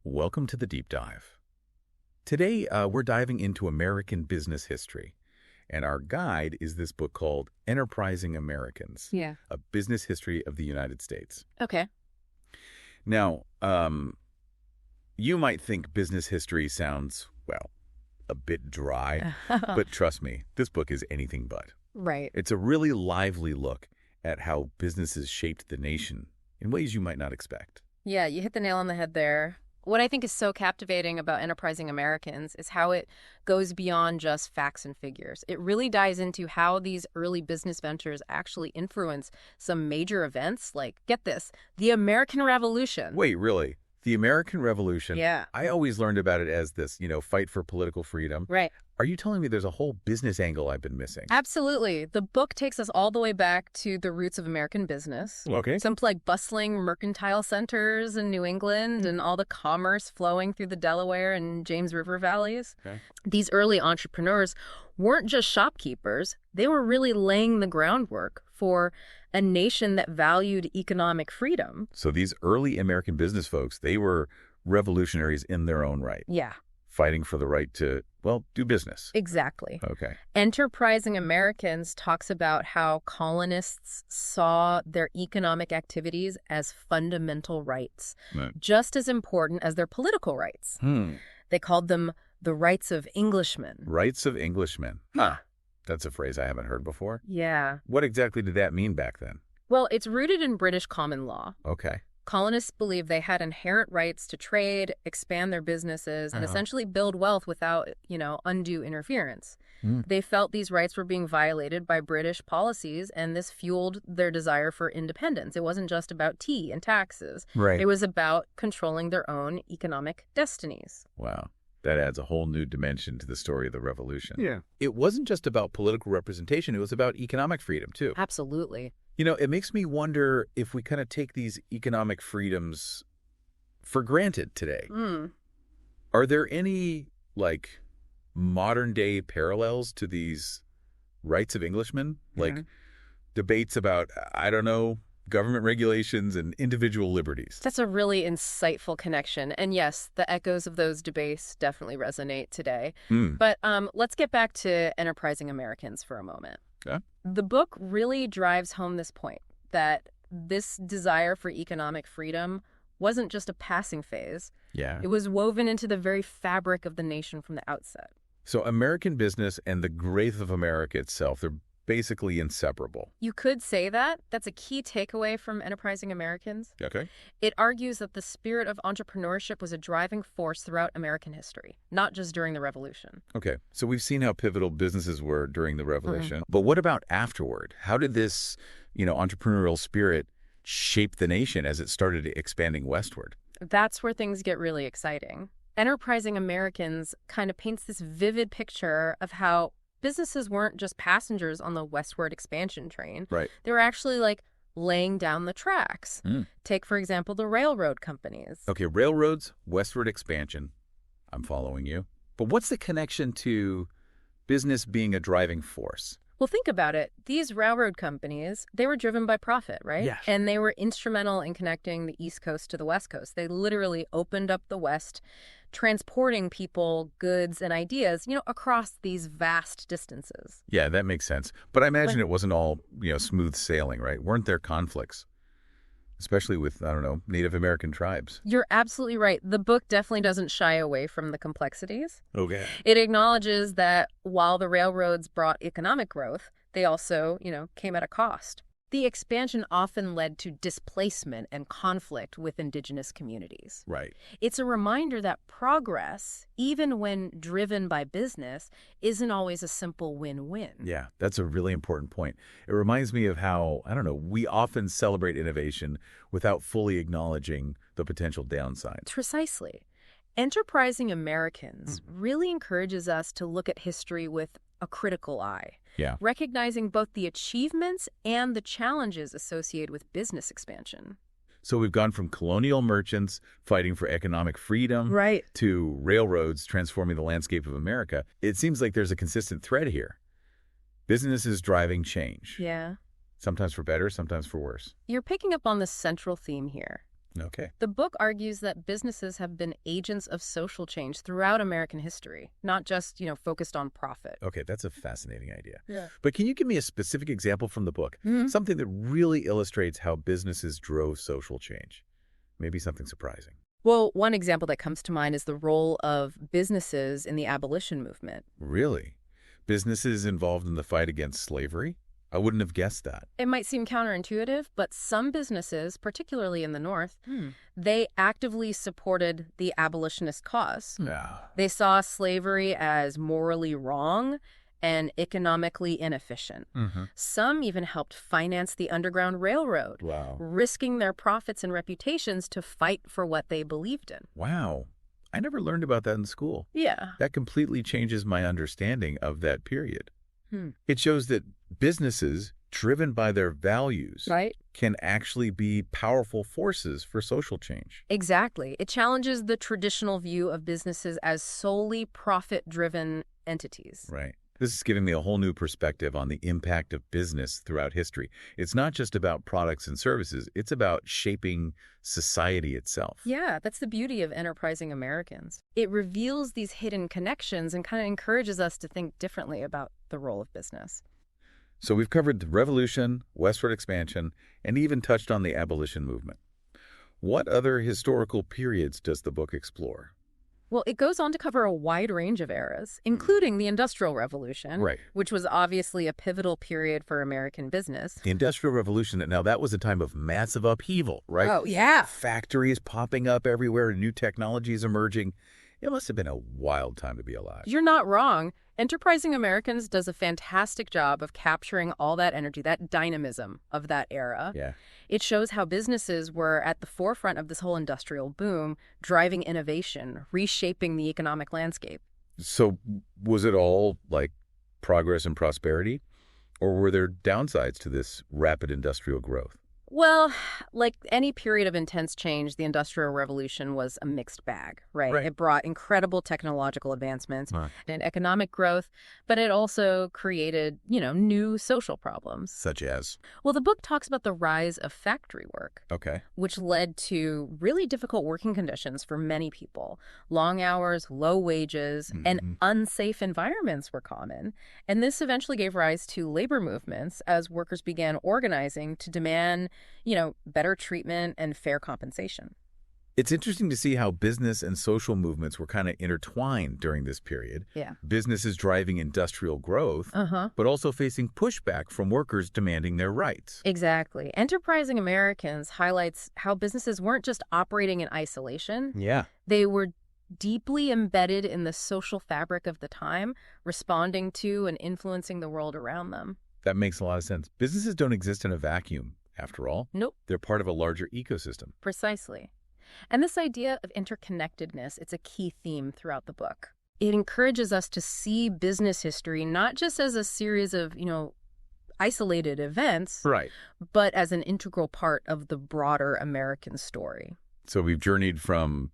Welcome to the Deep Dive. Today, we're diving into American business history, and our guide is this book called Enterprising Americans, Yeah. A Business History of the United States. Okay. Now, you might think business history sounds, well, a bit dry, but trust me, this book is anything but. Right. It's a really lively look at how businesses shaped the nation in ways you might not expect. Yeah, you hit the nail on the head there. What I think is so captivating about Enterprising Americans is how it goes beyond just facts and figures. It really dives into how these early business ventures actually influence some major events, like, get this, the American Revolution. Wait, really? The American Revolution? Yeah. I always learned about it as this, fight for political freedom. Right. Are you telling me there's a whole business angle I've been missing? Absolutely. The book takes us all the way back to the roots of American business. Okay. Some like bustling mercantile centers in New England and all the commerce flowing through the Delaware and James River valleys. Okay. These early entrepreneurs weren't just shopkeepers. They were really laying the groundwork for a nation that valued economic freedom. So these early American business folks, they were revolutionaries in their own right, Yeah, fighting for the right to, well, do business. exactly. Okay. Enterprising Americans talks about how colonists saw their economic activities as fundamental rights, Right. just as important as their political rights. They called them the rights of Englishmen. Rights of Englishmen. Huh. That's a phrase I haven't heard before. Yeah. What exactly did that mean back then? Well, it's rooted in British common law. Okay. Colonists believed they had inherent rights to trade, expand their businesses, and essentially build wealth without, undue interference. They felt these rights were being violated by British policies, and this fueled their desire for independence. It wasn't just about tea and taxes. Right. It was about controlling their own economic destinies. Wow. That adds a whole new dimension to the story of the revolution. Yeah. It wasn't just about political representation. It was about economic freedom, too. Absolutely. It makes me wonder if we kind of take these economic freedoms for granted today. Are there any, modern-day parallels to these rights of Englishmen? Like debates about, I don't know, government regulations and individual liberties? That's a really insightful connection. And yes, the echoes of those debates definitely resonate today. But let's get back to Enterprising Americans for a moment. Okay. The book really drives home this point, that this desire for economic freedom wasn't just a passing phase. Yeah. It was woven into the very fabric of the nation from the outset. So American business and the growth of America itself, they're basically inseparable. You could say that. That's a key takeaway from Enterprising Americans. Okay. It argues that the spirit of entrepreneurship was a driving force throughout American history, not just during the Revolution. Okay. So we've seen how pivotal businesses were during the Revolution. But what about afterward? How did this, entrepreneurial spirit shape the nation as it started expanding westward? That's where things get really exciting. Enterprising Americans kind of paints this vivid picture of how businesses weren't just passengers on the westward expansion train. Right. They were actually laying down the tracks. Take, for example, the railroad companies. Okay, railroads, westward expansion. I'm following you. But what's the connection to business being a driving force? Well, think about it. These railroad companies, they were driven by profit, right? Yes. And they were instrumental in connecting the East Coast to the West Coast. They literally opened up the West, transporting people, goods, and ideas, across these vast distances. Yeah, that makes sense. But I imagine it wasn't all, smooth sailing, right? Weren't there conflicts? Especially with, I don't know, Native American tribes. You're absolutely right. The book definitely doesn't shy away from the complexities. Okay. It acknowledges that while the railroads brought economic growth, they also, came at a cost. The expansion often led to displacement and conflict with indigenous communities. Right. It's a reminder that progress, even when driven by business, isn't always a simple win-win. Yeah, that's a really important point. It reminds me of how, I don't know, we often celebrate innovation without fully acknowledging the potential downsides. Precisely. Enterprising Americans really encourages us to look at history with a critical eye. Yeah. Recognizing both the achievements and the challenges associated with business expansion. So we've gone from colonial merchants fighting for economic freedom Right. to railroads transforming the landscape of America. It seems like there's a consistent thread here. Business is driving change. Yeah. Sometimes for better, sometimes for worse. You're picking up on the central theme here. Okay. The book argues that businesses have been agents of social change throughout American history, not just, focused on profit. Okay, that's a fascinating idea. Yeah. But can you give me a specific example from the book? Something that really illustrates how businesses drove social change. Maybe something surprising. Well, one example that comes to mind is the role of businesses in the abolition movement. Really? Businesses involved in the fight against slavery? I wouldn't have guessed that. It might seem counterintuitive, but some businesses, particularly in the North, they actively supported the abolitionist cause. Yeah. They saw slavery as morally wrong and economically inefficient. Some even helped finance the Underground Railroad, Wow. risking their profits and reputations to fight for what they believed in. Wow. I never learned about that in school. Yeah. That completely changes my understanding of that period. It shows that businesses driven by their values Right? can actually be powerful forces for social change. Exactly. It challenges the traditional view of businesses as solely profit-driven entities. Right. This is giving me a whole new perspective on the impact of business throughout history. It's not just about products and services. It's about shaping society itself. Yeah, that's the beauty of enterprising Americans. It reveals these hidden connections and kind of encourages us to think differently about the role of business. So we've covered the revolution, westward expansion, and even touched on the abolition movement. What other historical periods does the book explore? Well, it goes on to cover a wide range of eras, including the Industrial Revolution, Right. which was obviously a pivotal period for American business. The Industrial Revolution, now that was a time of massive upheaval, right? Oh, yeah. Factories popping up everywhere, new technologies emerging. It must have been a wild time to be alive. You're not wrong. Enterprising Americans does a fantastic job of capturing all that energy, that dynamism of that era. Yeah. It shows how businesses were at the forefront of this whole industrial boom, driving innovation, reshaping the economic landscape. So was it all like progress and prosperity? Or were there downsides to this rapid industrial growth? Well, like any period of intense change, the Industrial Revolution was a mixed bag, right? Right. It brought incredible technological advancements and economic growth, but it also created, new social problems. Such as? Well, the book talks about the rise of factory work, Okay. which led to really difficult working conditions for many people. Long hours, low wages, and unsafe environments were common. And this eventually gave rise to labor movements as workers began organizing to demand better treatment and fair compensation. It's interesting to see how business and social movements were kind of intertwined during this period. Yeah. Businesses driving industrial growth, but also facing pushback from workers demanding their rights. Exactly. Enterprising Americans highlights how businesses weren't just operating in isolation. Yeah. They were deeply embedded in the social fabric of the time, responding to and influencing the world around them. That makes a lot of sense. Businesses don't exist in a vacuum, after all. Nope. They're part of a larger ecosystem. Precisely. And this idea of interconnectedness, it's a key theme throughout the book. It encourages us to see business history not just as a series of, isolated events, Right. but as an integral part of the broader American story. So we've journeyed from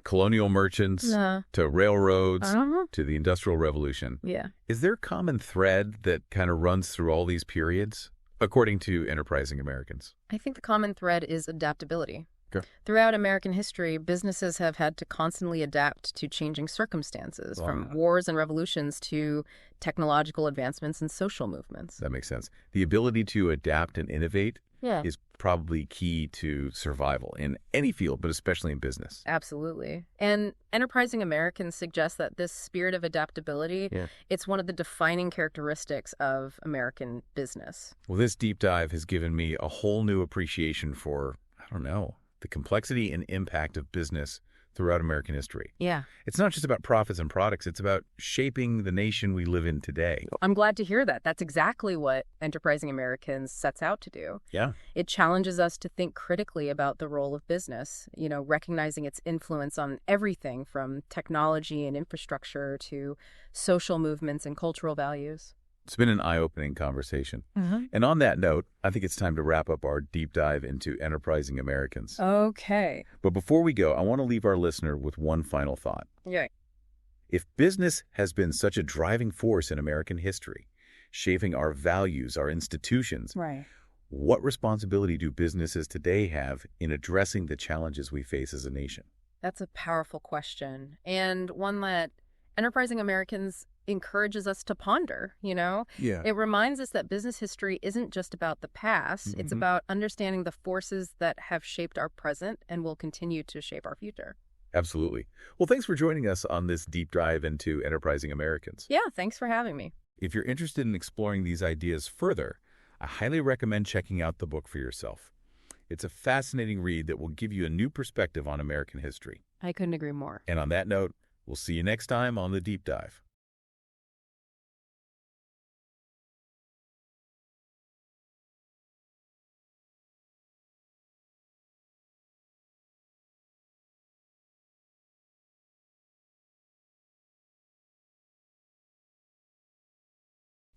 colonial merchants to railroads to the Industrial Revolution. Yeah. Is there a common thread that kind of runs through all these periods, according to enterprising Americans? I think the common thread is adaptability. Okay. Throughout American history, businesses have had to constantly adapt to changing circumstances, from wars and revolutions to technological advancements and social movements. That makes sense. The ability to adapt and innovate Yeah. is probably key to survival in any field, but especially in business. Absolutely. And enterprising Americans suggest that this spirit of adaptability, it's one of the defining characteristics of American business. Well, this deep dive has given me a whole new appreciation for, the complexity and impact of business throughout American history. Yeah. It's not just about profits and products. It's about shaping the nation we live in today. I'm glad to hear that. That's exactly what Enterprising Americans sets out to do. Yeah. It challenges us to think critically about the role of business, recognizing its influence on everything from technology and infrastructure to social movements and cultural values. It's been an eye-opening conversation. And on that note, I think it's time to wrap up our deep dive into enterprising Americans. Okay. But before we go, I want to leave our listener with one final thought. Yeah. If business has been such a driving force in American history, shaping our values, our institutions, Right. What responsibility do businesses today have in addressing the challenges we face as a nation? That's a powerful question, and one that Enterprising Americans encourages us to ponder, Yeah. It reminds us that business history isn't just about the past, it's about understanding the forces that have shaped our present and will continue to shape our future. Absolutely. Well, thanks for joining us on this deep dive into Enterprising Americans. Yeah, thanks for having me. If you're interested in exploring these ideas further, I highly recommend checking out the book for yourself. It's a fascinating read that will give you a new perspective on American history. I couldn't agree more. And on that note, we'll see you next time on The Deep Dive.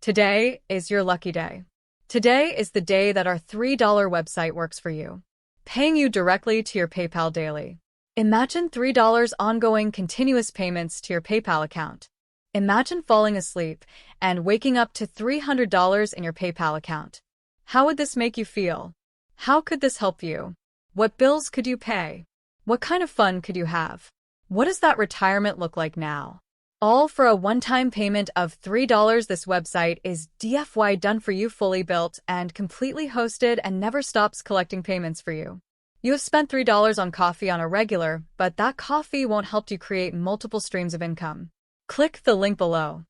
Today is your lucky day. Today is the day that our $3 website works for you, paying you directly to your PayPal daily. Imagine $3 ongoing continuous payments to your PayPal account. Imagine falling asleep and waking up to $300 in your PayPal account. How would this make you feel? How could this help you? What bills could you pay? What kind of fun could you have? What does that retirement look like now? All for a one-time payment of $3. This website is DFY done for you, fully built and completely hosted, and never stops collecting payments for you. You have spent $3 on coffee on a regular, but that coffee won't help you create multiple streams of income. Click the link below.